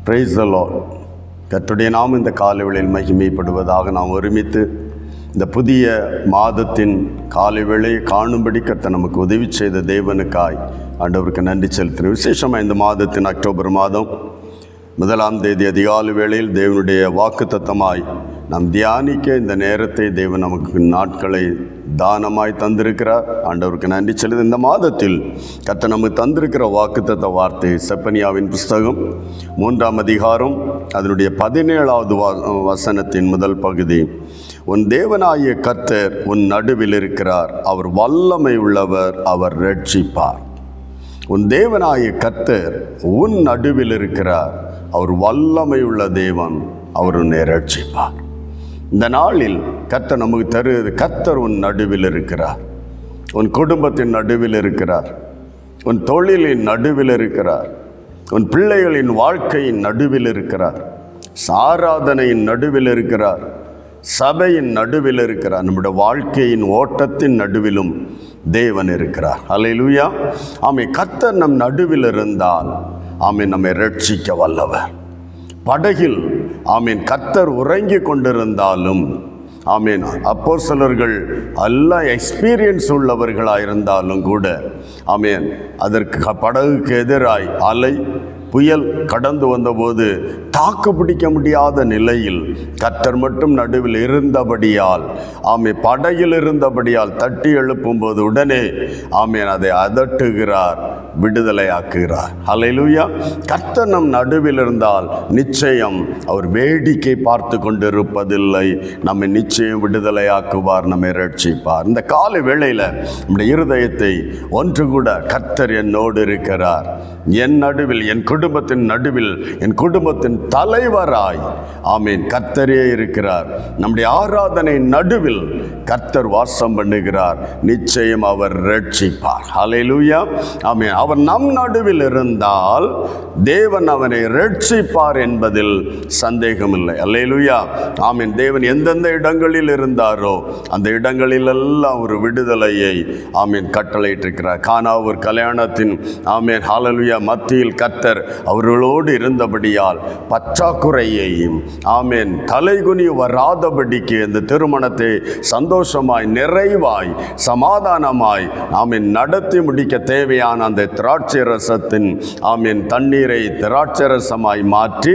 Praise the Lord. கர்த்தருடைய நாமம் இந்த காலைவேளையில் மகிமைப்படுவதாக நாம் ஒருமித்து இந்த புதிய மாதத்தின் காலைவேளையை காணும்படி கர்த்தர் நமக்கு உதவி செய்த தேவனுக்காய் ஆண்டவருக்கு நன்றி செலுத்தினோம். விசேஷமாக இந்த மாதத்தின் அக்டோபர் மாதம் 1ஆம் தேதி அதிகாலை வேளையில் தேவனுடைய வாக்குத்தத்தமாய் நாம் தியானிக்க இந்த நேரத்தை தேவன் நமக்கு நாட்களை தானமாய் தந்திருக்கிறார். ஆண்டவருக்கு நன்றி செலுத்தி இந்த மாதத்தில் கர்த்தர் நமக்கு தந்திருக்கிற வாக்குத்தத்த வார்த்தை செப்பனியாவின் புஸ்தகம் 3ஆம் அதிகாரம் அதனுடைய 17வது வசனத்தின் முதல் பகுதி. உன் தேவனாகிய கர்த்தர் உன் நடுவில் இருக்கிறார், அவர் வல்லமை உள்ளவர், அவர் ரட்சிப்பார். உன் தேவனாகிய கர்த்தர் உன் நடுவில் இருக்கிறார், அவர் வல்லமை உள்ள தேவன், அவர் உன்னை ரட்சிப்பார். இந்த நாளில் கர்த்தர் நமக்கு தருவது, கர்த்தர் உன் நடுவில் இருக்கிறார், உன் குடும்பத்தின் நடுவில் இருக்கிறார், உன் தொழிலின் நடுவில் இருக்கிறார், உன் பிள்ளைகளின் வாழ்க்கையின் நடுவில் இருக்கிறார், ஆராதனையின் நடுவில் இருக்கிறார், சபையின் நடுவில் இருக்கிறார், நம்முடைய வாழ்க்கையின் ஓட்டத்தின் நடுவிலும் தேவன் இருக்கிறார். அல்லேலூயா. ஆமென். கர்த்தர் நம் நடுவில் இருந்தால் ஆமென் நம்மை ரட்சிக்க வல்லவர். படகில் ஆமென் கர்த்தர் உறங்கி கொண்டிருந்தாலும் ஆமென் அப்போஸ்தலர்கள் எல்லாம் எக்ஸ்பீரியன்ஸ் உள்ளவர்களாக இருந்தாலும் கூட ஆமென் அதற்கு படகுக்கு எதிராய் அலை புயல் கடந்து வந்தபோது தாக்கு பிடிக்க முடியாத நிலையில் கர்த்தர் மட்டும் நடுவில் இருந்தபடியால் ஆமென் படகில் இருந்தபடியால் தட்டி எழுப்பும்போது உடனே ஆமென் அதை அதட்டுகிறார், விடுதலையாக்குகிறார். அல்லேலூயா. கர்த்தர் நம் நடுவில் இருந்தால் நிச்சயம் அவர் வேடிக்கை பார்த்து கொண்டிருப்பதில்லை, நம்மை நிச்சயம் விடுதலையாக்குவார், நம்மை ரட்சிப்பார். இந்த காலை வேளையில் நம்முடைய இருதயத்தை ஒன்று கூட கர்த்தர் என்னோடு இருக்கிறார், என் நடுவில், என் குடும்பத்தின் நடுவில், என் குடும்பத்தின் தலைவராய் ஆமீன் கர்த்தரே இருக்கிறார். நம்முடைய ஆராதனை நடுவில் கர்த்தர் வாசம் பண்ணுகிறார், நிச்சயம் அவர் ரட்சிப்பார். அல்லேலூயா. ஆமீன். அவர் நம் நடுவில் இருந்தால் தேவன் அவனை ரட்சிப்பார் என்பதில் சந்தேகமில்லை. அல்லேலூயா. ஆமீன். தேவன் எந்தெந்த இடங்களில் இருந்தாரோ அந்த இடங்களிலெல்லாம் ஒரு விடுதலையை ஆமீன் கட்டளையிட்டிருக்கிறார். கானா ஒரு கல்யாணத்தின் ஆமீன் ஹல்லேலூயா மத்தியில் கர்த்தர் அவர்களோடு இருந்தபடியால் பற்றாக்குறையையும் ஆமீன் தலைகுனி வராதபடிக்கு இந்த திருமணத்தை சந்தோஷமாய் நிறைவாய் சமாதானமாய் ஆமீன் நடத்தி முடிக்க தேவையான அந்த திராட்சை ரசத்தின் ஆமீன் தண்ணீரை திராட்சை ரசமாய் மாற்றி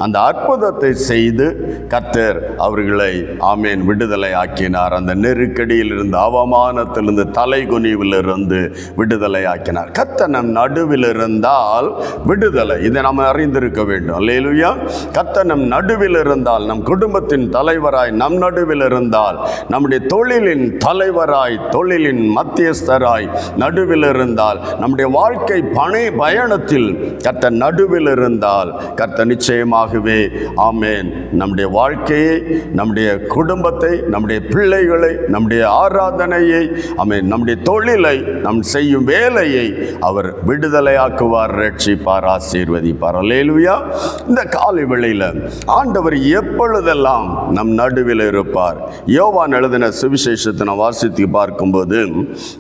அந்த அற்புதத்தை செய்து கர்த்தர் அவர்களை ஆமீன் விடுதலை ஆக்கினார். அந்த நெருக்கடியில் இருந்து, அவமானத்திலிருந்து, தலைகுனிவிலிருந்து விடுதலை ஆக்கினார். கர்த்தர் நம் நடுவில் இருந்தால் விடுதலை, இதை நாம் அறிந்திருக்க வேண்டும். அல்லேலூயா. கர்த்தர் நம் நடுவில் இருந்தால், நம் குடும்பத்தின் தலைவராய் நம் நடுவில் இருந்தால், நம்முடைய தொழிலின் தலைவராய் தொழிலின் மத்தியஸ்தராய் நடுவில் இருந்தால், நம்முடைய வாழ்க்கை பயணத்தில் கர்த்தர் நடுவில் இருந்தால் கர்த்தர் நிச்சயமாகவே ஆமேன் நம்முடைய வாழ்க்கையை, நம்முடைய குடும்பத்தை, நம்முடைய பிள்ளைகளை, நம்முடைய ஆராதனையை ஆமேன் நம்முடைய தொழிலை, நம் செய்யும் வேலையை அவர் விடுதலையாக்குவார், ரட்சிப்பார், ஆசீர்வதிப்பார். அல்லேலூயா. இந்த காலை வேளையில் ஆண்டவர் எப்பொழுதெல்லாம் நம் நடுவில் இருப்பார். யோவான் எழுதின சுவிசேஷத்தை நாம் வாசித்து பார்க்கும்போது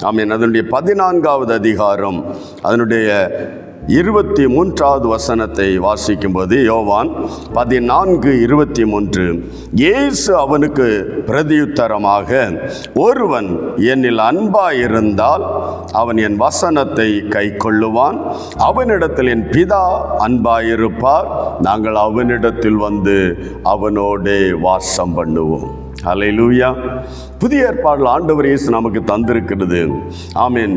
ஆமீன் அதனுடைய 14வது அதிகாரம் அதனுடைய 23வது வசனத்தை வாசிக்கும்போது யோவான் 14:23 இயேசு அவனுக்கு பிரதியுத்தரமாக, ஒருவன் என்னில் அன்பாயிருந்தால் அவன் என் வசனத்தை கைக்கொள்ளுவான், அவனிடத்தில் என் பிதா அன்பாயிருப்பார், நாங்கள் அவனிடத்தில் வந்து அவனோடே வாசம் பண்ணுவோம். அல்லேலூயா. புதிய ஏற்பாடில் ஆண்டவர் இயேசு நமக்கு தந்திருக்கிறது ஆமீன்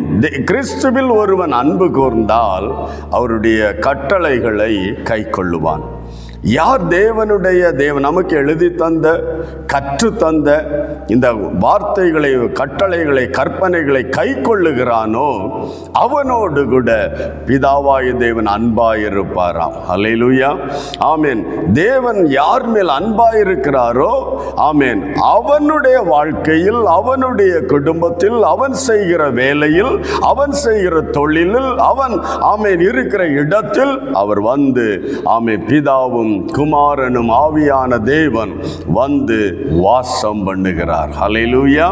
கிறிஸ்துவில் ஒருவன் அன்பு கூர்ந்தால் அவருடைய கட்டளைகளை கைக்கொள்ளுவான். யார் தேவன் நமக்கு எழுதி தந்த, கற்று தந்த இந்த வார்த்தைகளை, கட்டளைகளை, கற்பனைகளை கை கொள்ளுகிறானோ அவனோடு கூட பிதாவாய தேவன் அன்பாயிருப்பாராம். அல்லேலூயா. ஆமீன். தேவன் யார் மேல் அன்பாயிருக்கிறாரோ ஆமீன் அவனுடைய வாழ்க்கையில், அவனுடைய குடும்பத்தில், அவன் செய்கிற வேலையில், அவன் செய்கிற தொழிலில், அவன் ஆமீன் இருக்கிற இடத்தில் அவர் வந்து ஆமீன் பிதாவும் பிதாவும் குமாரனும் ஆவியான தேவன் வந்து வாசம் பண்ணுகிறார். ஹல்லேலூயா.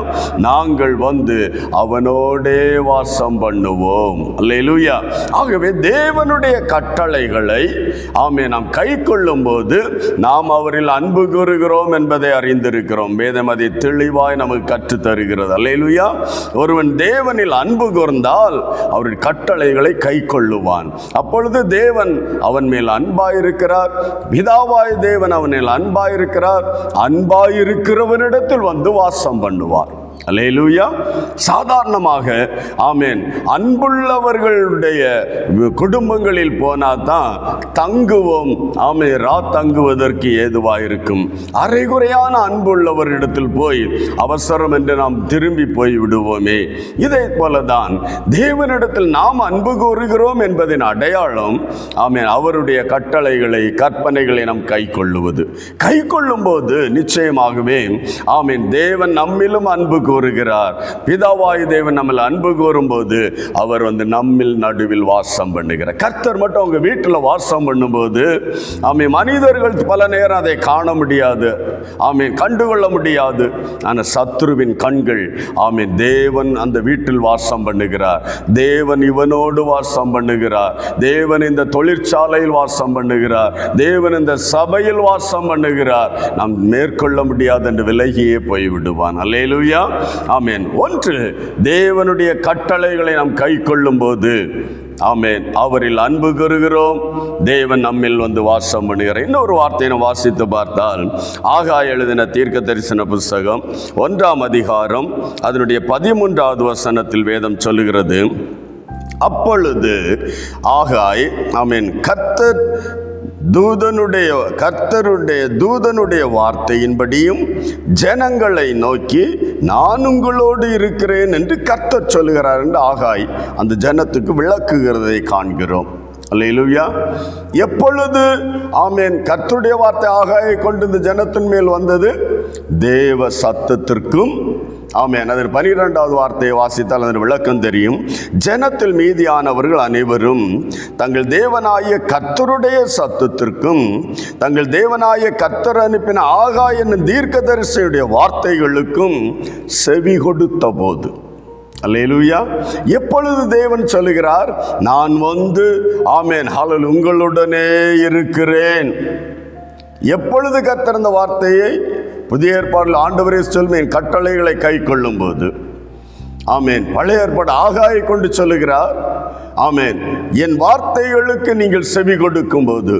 நாங்கள் வந்து அவனோடே வாசம் பண்ணுவோம். ஹல்லேலூயா. ஆகவே தேவனுடைய கட்டளைகளை நாம் கை கொள்ளும் போது நாம் அவரில் அன்பு கூறுகிறோம் என்பதை அறிந்திருக்கிறோம். வேதம் அதை தெளிவாய் நமக்கு கற்றுத் தருகிறது. ஹல்லேலூயா. ஒருவன் தேவனில் அன்பு கூர்ந்தால் அவருடைய கட்டளைகளை கை கொள்ளுவான். அப்பொழுது தேவன் அவன் மேல் அன்பாயிருக்கிறார். பிதாவாய் தேவன் அவனில் அன்பாயிருக்கிறார். அன்பாயிருக்கிறவனிடத்தில் வந்து வாசம் பண்ணுவார். அல்லேலூயா. சாதாரணமாக அன்புள்ளவர்களுடைய குடும்பங்களில் போனால் தான் தங்குவோம். தங்குவதற்கு ஏதுவாயிருக்கும். அரைகுறையான அன்புள்ளவரிடத்தில் போய் அவசரம் என்று நாம் திரும்பி போய் விடுவோமே. இதை போலதான் தேவனிடத்தில் நாம் அன்பு கூறுகிறோம் என்பதின் அடையாளம் அவருடைய கட்டளைகளை கற்பனைகளை நாம் கை கொள்ளுவது. கை கொள்ளும் போது நிச்சயமாகவே தேவன் நம்மிலும் அன்பு கூறுகிறார். பிதாவாய் தேவன் நம்மில் அன்பு கூறும் போது அவர் வந்து நம்மில் நடுவில் வாசம் பண்ணுகிறார். கர்த்தர் மட்டும் அவங்க வீட்டில் வாசம் பண்ணும்போது மனிதர்கள் பல நேரம் அதை காண முடியாது, கண்டுகொள்ள முடியாது. ஆனால் சத்ருவின் கண்கள் தேவன் அந்த வீட்டில் வாசம் பண்ணுகிறார். தேவன் இவனோடு வாசம் பண்ணுகிறார். தேவன் இந்த தொழிற்சாலையில் வாசம் பண்ணுகிறார். தேவன் இந்த சபையில் வாசம் பண்ணுகிறார். நாம் மேற்கொள்ள முடியாது என்று விலகியே போய்விடுவான். அல்லேலூயா. ஆமென். ஒன்று, தேவனுடைய கட்டளைகளை நாம் கை கொள்ளும் போது அவரில் அன்பு கூறுகிறோம். தேவன் நம்மில் வந்து வாசம் பண்ணுகிறார். இன்னொரு வார்த்தையை நாம் வாசித்து பார்த்தால் ஆகாய் எழுதின தீர்க்க தரிசன புஸ்தகம் 1ஆம் அதிகாரம் அதனுடைய 13வது வசனத்தில் வேதம் சொல்லுகிறது, அப்பொழுது ஆகாய் கர்த்தருடைய தூதனுடைய வார்த்தையின்படியும் ஜனங்களை நோக்கி நான் உங்களோடு இருக்கிறேன் என்று கர்த்தர் சொல்லுகிறார் என்று ஆகாய் அந்த ஜனத்துக்கு விளக்குகிறதை காண்கிறோம். அல்லேலூயா. எப்பொழுது கர்த்தருடைய வார்த்தை ஆகாயை கொண்டு இந்த ஜனத்தின் மேல் வந்தது? தேவ சத்தத்திற்கும் அதன் 12வது வார்த்தையை வாசித்தால் அதன் விளக்கம் தெரியும். ஜனத்தில் மீதியானவர்கள் அனைவரும் தங்கள் தேவனாய கர்த்தருடைய சத்தத்திற்கும் தங்கள் தேவனாய கர்த்தர் அனுப்பின ஆகாய் என்னும் தீர்க்கதரிசியுடைய வார்த்தைகளுக்கும் செவி கொடுத்த போது. அல்லேலூயா. எப்பொழுது தேவன் சொல்லுகிறார், நான் வந்து உங்களுடனே இருக்கிறேன்? எப்பொழுது கர்த்தர் அந்த வார்த்தையை புதிய ஏற்பாட்டில் ஆண்டவரே சொல்லும் என் கட்டளைகளை கை கொள்ளும் போது. பழைய ஏற்பாடு ஆகாயை கொண்டு சொல்லுகிறார், என் வார்த்தைகளுக்கு நீங்கள் செவி கொடுக்கும் போது,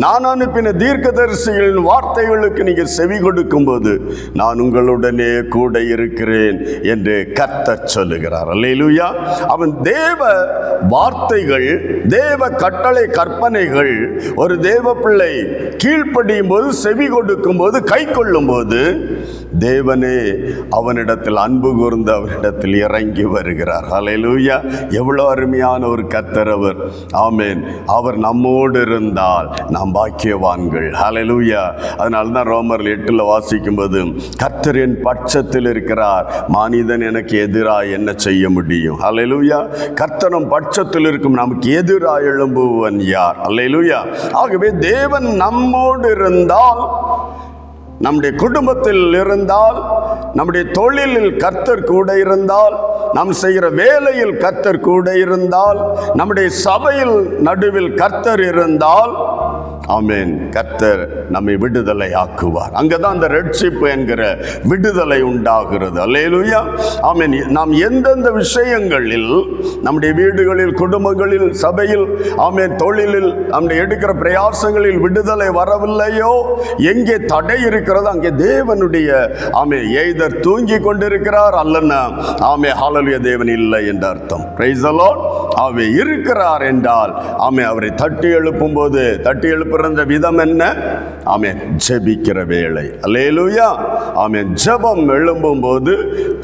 நான் அனுப்பின தீர்க்கதரிசிகளின் வார்த்தைகளுக்கு நீங்கள் செவி கொடுக்கும் போது நான் உங்களுடனே கூட இருக்கிறேன் என்று கர்த்தர் சொல்லுகிறார். அல்லேலூயா. அவன் தேவ வார்த்தைகள், தேவ கட்டளை கற்பனைகள் ஒரு தேவ பிள்ளை கீழ்ப்படியும் போது, செவி கொடுக்கும் போது, கை கொள்ளும் போது தேவனே அவனிடத்தில் அன்பு கூர்ந்து அவனிடத்தில் இறங்கி வருகிறார். அல்லேலூயா. எவ்வளோ அருமையான ஒரு கர்த்தர் அவர். அவர் நம்மோடு இருந்தால் நாம் பாக்கியவான்கள். அல்லேலூயா. அதனால தான் ரோமர் 8 வாசிக்கும் போது கர்த்தர் என் பட்சத்தில் இருக்கிறார், மனிதன் எனக்கு எதிராக என்ன செய்ய முடியும்? அல்லேலூயா. கர்த்தரும் பட்சத்தில் இருக்கும், நமக்கு எதிராக எழும்புவன் யார்? அல்லேலூயா. ஆகவே தேவன் நம்மோடு இருந்தால், நம்முடைய குடும்பத்தில் இருந்தால், நம்முடைய தொழிலில் கர்த்தர் கூட இருந்தால், நாம் செய்கிற வேலையில் கர்த்தர் கூட இருந்தால், நம்முடைய சபையில் நடுவில் கர்த்தர் இருந்தால், கர்த்தர் நம்மை விடுதலை ஆக்குவார். அங்கதான் அந்த ரெட்ஷிப் என்கிற விடுதலை உண்டாகிறது. அல்லேலூயா. நாம் எந்தெந்த விஷயங்களில் நம்முடைய வீடுகளில், குடும்பங்களில், சபையில், தொழிலில், நம்முடைய எடுக்கிற பிரயாசங்களில் விடுதலை வரவில்லையோ, எங்கே தடை இருக்கிறதோ அங்கே தேவனுடைய எய்தர் தூங்கி கொண்டிருக்கிறார் அல்லன்னா ஹல்லேலூயா தேவன் இல்லை என்ற அர்த்தம். Praise the Lord. இருக்கிறார் என்றால் அவரை தட்டி எழுப்பும் போது, தட்டி எழுப்புற விதம் என்ன? ஜெபிக்கிற வேளை. அல்லேலூயா. ஜெபம் எழும்பும் போது,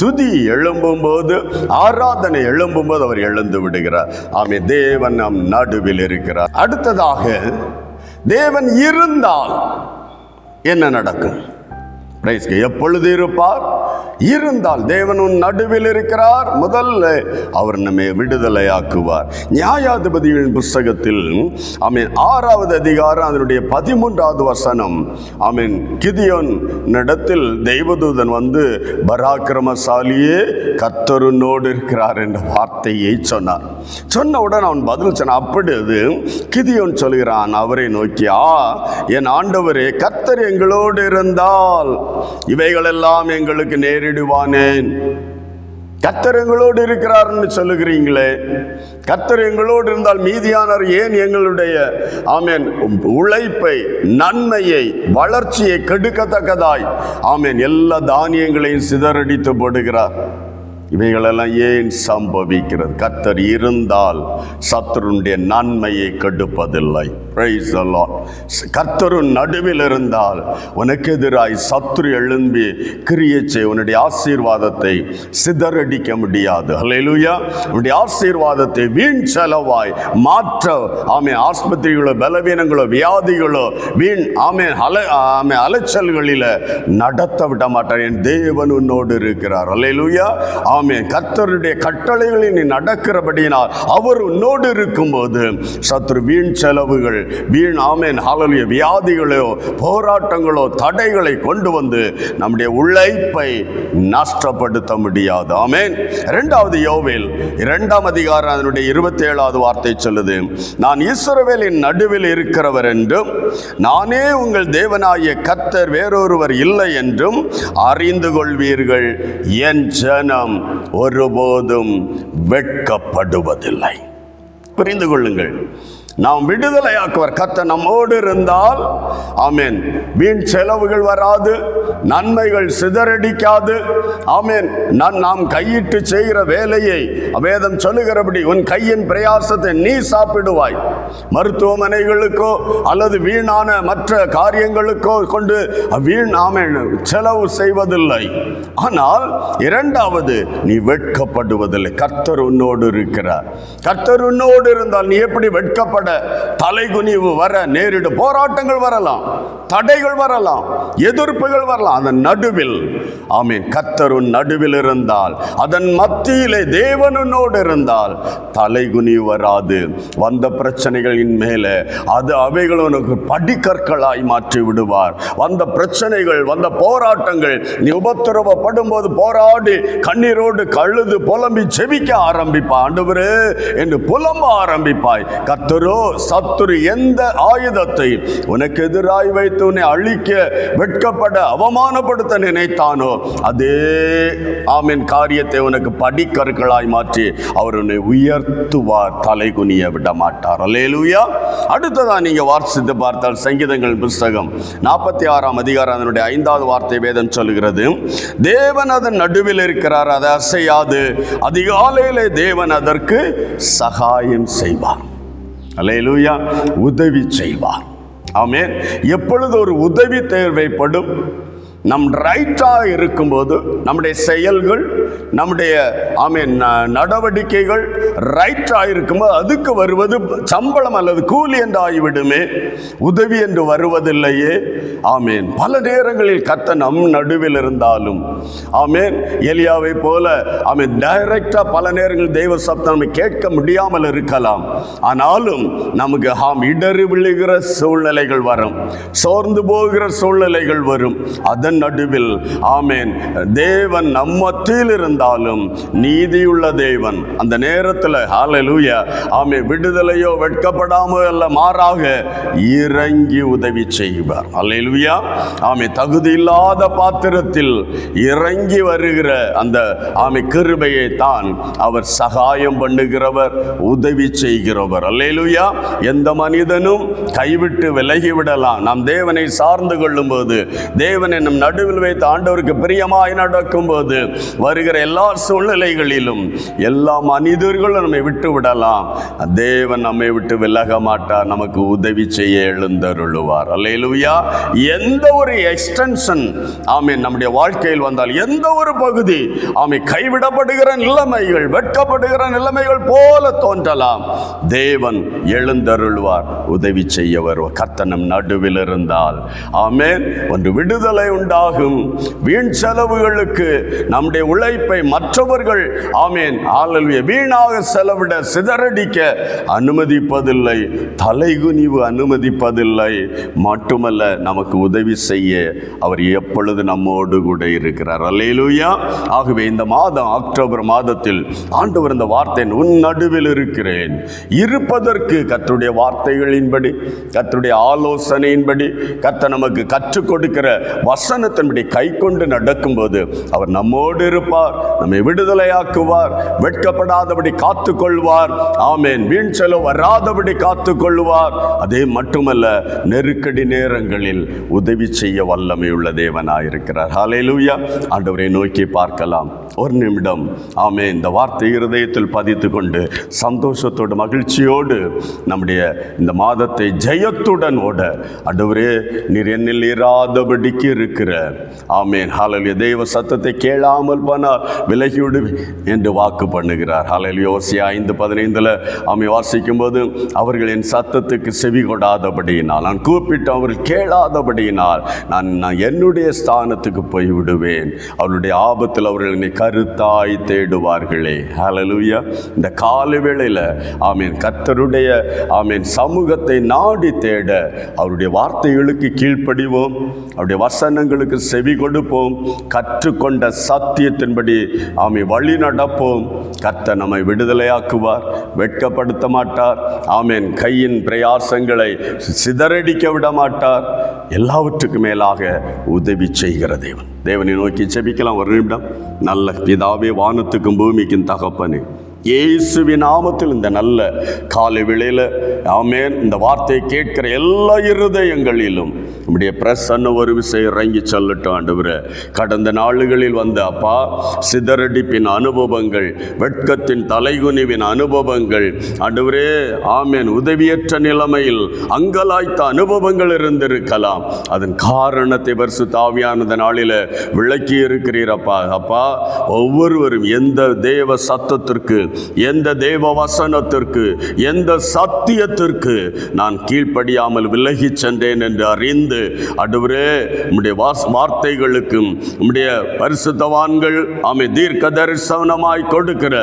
துதி எழும்பும் போது, ஆராதனை எழும்பும் போது அவர் எழுந்து விடுகிறார். தேவன் நம் நடுவில் இருக்கிறார். அடுத்ததாக, தேவன் இருந்தால் என்ன நடக்கும்? எப்பொழுது இருப்பார்? இருந்தால். தேவன் உன் நடுவில் இருக்கிறார். முதல்ல அவர் நம்மை விடுதலையாக்குவார். நியாயாதிபதிகளின் புஸ்தகத்தில் 6வது அதிகாரம் அதனுடைய 13வது வசனம், கிதியோன் இடத்தில் தெய்வதூதன் வந்து, பராக்கிரமசாலியே கர்த்தர் உன்னோடு இருக்கிறார் என்ற வார்த்தையை சொன்னார். சொன்ன உடன் அவன் பதில் சொன்னான். அப்பொழுது கிதியோன் சொல்கிறான் அவரை நோக்கி, என் ஆண்டவரே, கர்த்தர் எங்களோடு இருந்தால் இவைகளெல்லாம் எங்களுக்கு நேரிடுவானேன். கர்த்தர் எங்களோடு இருக்கிறார்னு சொல்லுகிறீங்களே, கர்த்தர் எங்களோடு இருந்தால் மீதியானர் ஏன் எங்களுடைய உழைப்பை, நன்மையை, வளர்ச்சியை கெடுக்கத்தக்கதாய் எல்லா தானியங்களையும் சிதறடித்து போடுகிறார்? இவைகளெல்லாம் ஏன் சம்பவிக்கிறது? கர்த்தர் இருந்தால் சத்துருடைய நன்மையை கெடுப்பதில்லை. Praise the Lord. கர்த்தரின் நடுவில் இருந்தால் உனக்கு எதிராய் சத்துரு எழும்பி கிரியைச்சை உன்னுடைய ஆசீர்வாதத்தை சிதறடிக்க முடியாது. ஹல்லேலூயா. உன்னுடைய ஆசீர்வாதத்தை வீண் செலவாய் மாற்ற ஆஸ்பத்திரிகளோ, பலவீனங்களோ, வியாதிகளோ, வீண் அலைச்சல்களில் நடத்த விட மாட்டார். என் தேவன் உன்னோடு இருக்கிறார். ஹல்லேலூயா. கர்த்தருடைய கட்டளைகளில் நீ நடக்கிறபடியினால் அவர் உன்னோடு இருக்கும்போது சத்துரு வீண் செலவுகள், வீண் ஹல்லேலூயா வியாதிகளோ, போராட்டங்களோ, தடைகளை கொண்டு வந்து நம்முடைய உழைப்பை நஷ்டப்படுத்த முடியாது. ஆமென். 2வது யோவேல் 2ஆம் அதிகாரம் அதனுடைய 27வது வார்த்தை சொல்லுது, நான் இஸ்ரவேலின் நடுவில் இருக்கிறவர் என்றும் நானே உங்கள் தேவனாகிய கர்த்தர் வேறொருவர் இல்லை என்றும் அறிந்து கொள்வீர்கள். என் ஜனம் ஒருபோதும் வெட்கப்படுவதில்லை. புரிந்து கொள்ளுங்கள். நாம் விடுதலையாக்குவர். கர்த்தர் நம்மோடு இருந்தால் வீண் செலவுகள் வராது, நன்மைகள் சிதறடிக்காது. நாம் கையிட்டு செய்கிற வேலையை வேதம் சொல்லுகிறபடி உன் கையின் பிரயாசத்தை நீ சாப்பிடுவாய். மருத்துவமனைகளுக்கோ அல்லது வீணான மற்ற காரியங்களுக்கோ கொண்டு வீண் செலவு செய்வதில்லை. ஆனால் 2வது, நீ வெட்கப்படுவதில்லை. கர்த்தர் உன்னோடு இருக்கிறார். கர்த்தர் உன்னோடு இருந்தால் நீ எப்படி வெட்கப்பட? தலைகுனிவு வர நேரிடும். போராட்டங்கள் வரலாம், தடைகள் வரலாம், எதிர்ப்புகள் வரலாம். அதன் நடுவில் கர்த்தர் நடுவில் இருந்தால், அதன் மத்தியிலே தேவனோடு இருந்தால் தலைகுனிவு வராது. வந்த பிரச்சனைகளின் மேலே அவைகள் உனக்கு படிக்கற்களாய் மாற்றி விடுவார். வந்த பிரச்சனைகள், வந்த போராட்டங்கள், நீ உபத்திரவப்படும் போது போராடி கண்ணீரோடு கழுது புலம்பி செபிக்க ஆரம்பிப்பாய். ஆண்டவரே என்று புலம்ப ஆரம்பிப்பாய். கர்த்தரோ சத்துரு எந்த ஆயுதத்தை உனக்கு எதிராய் வைத்து உன்னை அழிக்க, வெட்கப்பட, அவமானப்படுத்த நினைத்தானோ அதே காரியத்தை உனக்கு படிக்கற்களாய் மாற்றி அவர் உன்னை உயர்த்துவார். தலைகுனிய விட மாட்டார். அல்லேலூயா. அடுத்ததா நீங்க வாசித்து பார்த்தால் சங்கீதங்கள் புஸ்தகம் 46ஆம் அதிகாரம் அதனுடைய 5வது வார்த்தை வேதம் சொல்கிறது, தேவன் அதன் நடுவில் இருக்கிறார், அதை அசையாது. அதிகாலையிலே தேவன் அதற்கு சகாயம் செய்வார். அல்லேலூயா. உதவி செய்வார். ஆமென். எப்பொழுது ஒரு உதவி தேவைப்படும், நம் ரைட்டாக இருக்கும்போது நம்முடைய செயல்கள், நம்முடைய நடவடிக்கைகள் ரைட்டாக இருக்கும்போது அதுக்கு வருவது சம்பளம் அல்லது கூலி என்று ஆகிவிடுமே, உதவி என்று வருவதில்லையே. ஆமேன். பல நேரங்களில் கர்த்தர் நம் நடுவில் இருந்தாலும் எலியாவை போல டைரக்டா பல நேரங்களில் தெய்வ சப்தம் நம்ம கேட்க முடியாமல் இருக்கலாம். ஆனாலும் நமக்கு இடறி விழுகிற சூழ்நிலைகள் வரும், சோர்ந்து போகிற சூழ்நிலைகள் வரும். அதன் நடுவில் தேவன் நம்மத்தில் இருந்தாலும் நீதியுள்ள தேவன் அந்த நேரத்தில் ஹல்லேலூயா விடுதலையோ வெட்கப்படாமோ அல்ல, மாறாக இறங்கி உதவி செய்வார். ஹல்லேலூயா. தகுதி இல்லாத பாத்திரத்தில் இறங்கி வருகிற அந்த கிருபையை தான் அவர் சகாயம் பண்ணுகிறவர், உதவி செய்கிறவர். ஹல்லேலூயா. எந்த மனிதனும் கைவிட்டு விலகி விடலாம். நாம் தேவனை சார்ந்து கொள்ளும் போது, தேவனை நம் நடுவில் வைத்து ஆண்டவருக்கு பிரியமாய் நடக்கும் போது வருகிற எல்லா சூழ்நிலைகளிலும் எல்லா மனிதர்களும் நம்மை விட்டு விடலாம். தேவன் நம்மை விட்டு விலக மாட்டார், நமக்கு உதவி செய்ய எழுந்தருளுவார். அல்லேலூயா. எந்த ஒரு எக்ஸ்டென்ஷன் நம்முடைய வாழ்க்கையில் வந்தால், எந்த ஒரு பகுதி கைவிடப்படுகிற நிலைமைகள், வெட்கப்படுகிற நிலைமைகள் போல தோன்றலாம், தேவன் எழுந்தருள்வார், உதவி செய்ய வருவார். கர்த்தர் நம் நடுவில் இருந்தால் ஒன்று விடுதலை உண்டு, உண்டாகும் வீண் செலவுகளுக்கு நம்முடைய உழைப்பை மற்றவர்கள் ஆமேன் ஹல்லேலூயா வீணாக செலவிட சிதறடிக்க அனுமதிப்பதில்லை, தலைகுனிவு அனுமதிப்பதில்லை. மட்டுமல்ல, நமக்கு உதவி செய்ய அவர் எப்பொழுது நம்மோடு கூட இருக்கிறார். அல்லேலூயா. ஆகவே இந்த மாதம் அக்டோபர் மாதத்தில் ஆண்டவர் இந்த வார்த்தை உன் நடுவில் இருக்கிறேன் இருப்பதற்கு கர்த்தருடைய வார்த்தைகளின்படி, கர்த்தருடைய ஆலோசனையின்படி, கர்த்தர் நமக்கு கற்றுக் கொடுக்கிற வசனத்தின்படி கை கொண்டு நடக்கும்போது அவர் நம்மோடு இருப்பார், நம்மை விடுதலையாக்குவார், வெட்கப்படாதபடி காத்துக்கொள்வார். ஆமேன். வீண் செலவு வராதபடி காத்துக்கொள்வார். அதே மட்டுமல்ல, நெருக்கடி நேரங்களில் உதவி செய்ய வல்லமை உள்ள தேவனாயிருக்கிறார். ஹல்லேலூயா. ஆண்டவரை நோக்கி பார்க்கலாம் ஒரு நிமிடம். ஆமே. இந்த வார்த்தை இருதயத்தில் பதித்து கொண்டு சந்தோஷத்தோடு மகிழ்ச்சியோடு நம்முடைய இந்த மாதத்தை ஜெயத்துடன் ஓட, ஆண்டவரே நீர் என்னில் இராதபடிக்கு இருக்கிற ஆமேன் ஹல்லேலூயா தெய்வ சத்தத்தை கேளாமல் போனால் விலகிவிடு என்று வாக்கு பண்ணுகிறார். ஹல்லேலூயா. ஓசியா 5:15 ஆமே வாசிக்கும் போது, அவர்கள் என் சத்தத்துக்கு செவி கொடாதபடியினால், நான் கூப்பிட்டு அவர்கள் கேளாதபடியினால் நான் என்னுடைய ஸ்தானத்துக்கு போய் விடுவேன், அவருடைய ஆபத்தில் அவர்கள் என்னை கருத்தாய் தேடுவார்களே. ஹல்லேலூயா. இந்த கால வேளையில் ஆமீன் கர்த்தருடைய ஆமீன் சமூகத்தை நாடி தேட அவருடைய வார்த்தைகளுக்கு கீழ்ப்படிவோம், அவருடைய வசனங்களுக்கு செவி கொடுப்போம், கற்றுக்கொண்ட சத்தியத்தின்படி ஆமீன் வழி நடப்போம். கர்த்தர் நம்மை விடுதலையாக்குவார், வெட்கப்படுத்த மாட்டார். ஆமீன் கையின் பிரயாசங்களை சிதறடிக்க விட மாட்டார். எல்லாவற்றுக்கும் மேலாக உதவி செய்கிற தேவனை நோக்கி ஜெபிக்கலாம் ஒரு நிமிடம். நல்ல பிதாவே, வானத்துக்கும் பூமிக்கும் தகப்பனே, இயேசுவின் நாமத்தில் இந்த நல்ல காலை வேளையில் ஆமென் இந்த வார்த்தையை கேட்கிற எல்லா இருதயங்களிலும் நம்முடைய பிரசன்ன ஒரு விஷயம் இறங்கி சொல்லட்டும். ஆண்டவரே, கடந்த நாளுகளில் வந்த அப்பா சிதறடிப்பின் அனுபவங்கள், வெட்கத்தின் தலைகுனிவின் அனுபவங்கள், ஆண்டவரே ஆமென் உதவியற்ற நிலைமையில் அங்கலாய்த்த அனுபவங்கள் இருந்திருக்கலாம். அதன் காரணத்தை பரிசுத்த ஆவியானந்த நாளில் விளக்கி இருக்கிறீரப்பா. அப்பா, ஒவ்வொருவரும் எந்த தேவ சத்தத்திற்கு, எந்த தேவ வசனத்திற்கு, எந்த சத்தியத்திற்கு நான் கீழ்ப்படியாமல் விலகி சென்றேன் என்று அறிந்து ஆண்டவரே உம்முடைய வார்த்தைகளுக்கும் உம்முடைய பரிசுத்தவான்கள் ஆமை தீர்க்க தரிசனமாய் கொடுக்கிற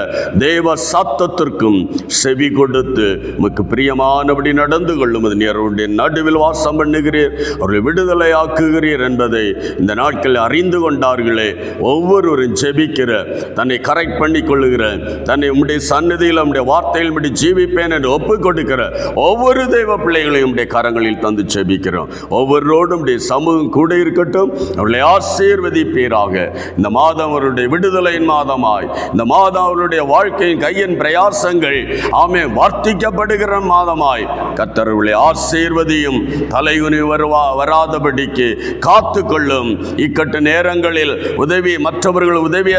தேவ சத்தத்திற்கும் செவி கொடுத்து உமக்கு பிரியமானபடி நடந்து கொள்ளும். அவருடைய நடுவில் வாசம் பண்ணுகிறீர், அவர்களை விடுதலை ஆக்குகிறீர் என்பதை இந்த நாட்களில் அறிந்து கொண்டார்களே. ஒவ்வொருவரும் ஜெபிக்கிற, தன்னை கரெக்ட் பண்ணி கொள்ளுகிற, தன்னை உம்முடைய சந்நிதியில் உம்முடைய வார்த்தையில் படி ஜீவிப்பேன் என்று ஒப்புக் கொடுக்கிற ஒவ்வொரு தெய்வ பிள்ளைகளையும் உம்முடைய கரங்களில் தந்து ஜெபிக்கிறோம். ஒவ்வொருவரோடும் உடைய சமூகம் கூட இருக்கட்டும், அவர்களை ஆசீர்வதிப்பீராக. இந்த மாதம் அவருடைய விடுதலையின் மாதமாய், இந்த மாதம் அவருடைய வாழ்க்கையின் கையின் பிரயாசங்கள் ஆமே வர்த்திக்கப்படுகிற மாதமாய் கர்த்தர் அவர்களை ஆசீர்வதியும். தலைகுனி வராதபடிக்கு காத்து கொள்ளும். இக்கட்டு நேரங்களில் உதவி, மற்றவர்கள் உதவி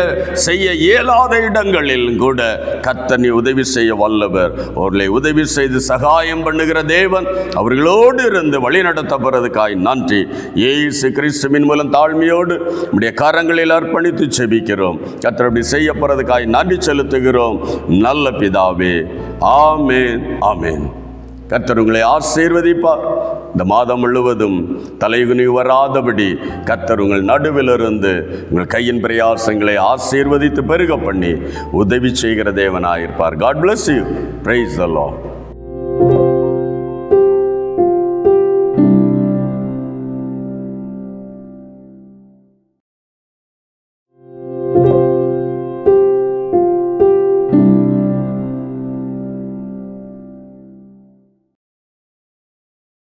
செய்ய இயலாத இடங்களில் கூட கர்த்தர் உதவி செய்ய வல்லவர். அவர்களை உதவி செய்து சகாயம் பண்ணுகிற தேவன். அவர்களோடு இருந்து வழி நடத்தப்படுறதுக்காய் நன்றி. இயேசு கிறிஸ்துவின் மூலம் தாழ்மையோடு நம்முடைய கரங்களில் அர்ப்பணித்து செபிக்கிறோம். கர்த்தர் அப்படி செய்ய போறதுக்காய் நன்றி செலுத்துகிறோம். நல்ல பிதாவே, ஆமேன் ஆமேன். கர்த்தர் உங்களை ஆசீர்வதிப்பார். இந்த மாதம் முழுவதும் தலைகுனி வராதபடி கர்த்தர் உங்கள் நடுவிலிருந்து உங்கள் கையின் பிரயாசங்களை ஆசீர்வதித்து பெருக பண்ணி உதவி செய்கிற தேவனாயிருப்பார். God bless you. Praise the Lord.